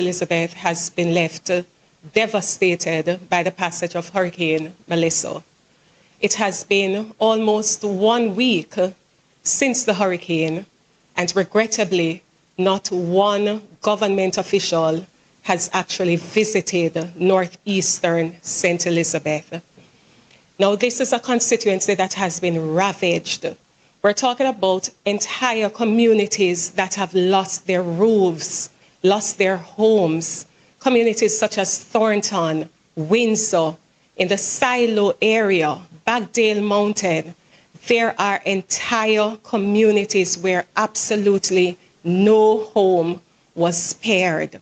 Elizabeth has been left devastated by the passage of Hurricane Melissa. It has been almost 1 week since the hurricane, and regrettably, not one government official has actually visited northeastern St. Elizabeth. Now, this is a constituency that has been ravaged. We're talking about entire communities that have lost their roofs, lost their homes. Communities such as Thornton, Windsor, in the Silo area, Bagdale Mountain. There are entire communities where absolutely no home was spared.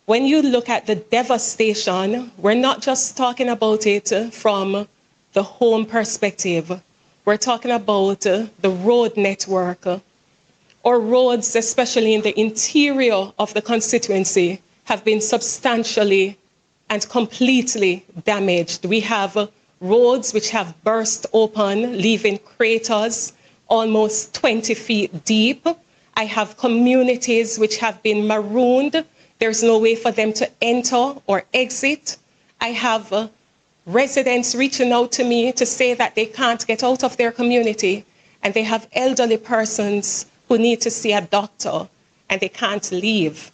When you look at the devastation, we're not just talking about it from the home perspective. We're talking about the road network, or roads, especially in the interior of the constituency, have been substantially and completely damaged. We have roads which have burst open, leaving craters almost 20 feet deep. I have communities which have been marooned. There's no way for them to enter or exit. I have residents reaching out to me to say that they can't get out of their community, and they have elderly persons who need to see a doctor and they can't leave.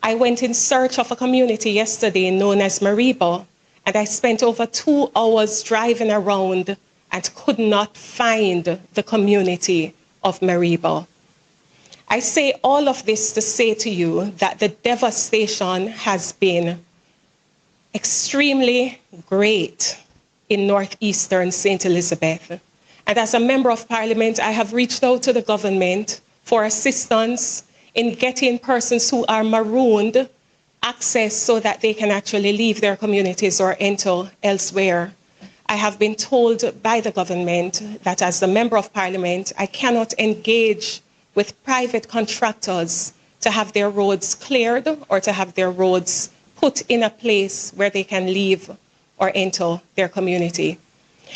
I went in search of a community yesterday known as Mariba, and I spent over 2 hours driving around and could not find the community of Mariba. I say all of this to say to you that the devastation has been extremely great in northeastern St. Elizabeth. And as a member of parliament, I have reached out to the government for assistance in getting persons who are marooned access so that they can actually leave their communities or enter elsewhere. I have been told by the government that as a member of parliament, I cannot engage with private contractors to have their roads cleared or to have their roads put in a place where they can leave or enter their community.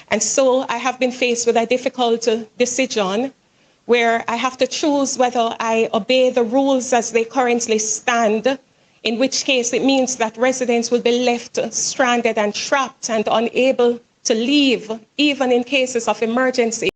And so I have been faced with a difficult decision where I have to choose whether I obey the rules as they currently stand, in which case it means that residents will be left stranded and trapped and unable to leave, even in cases of emergency.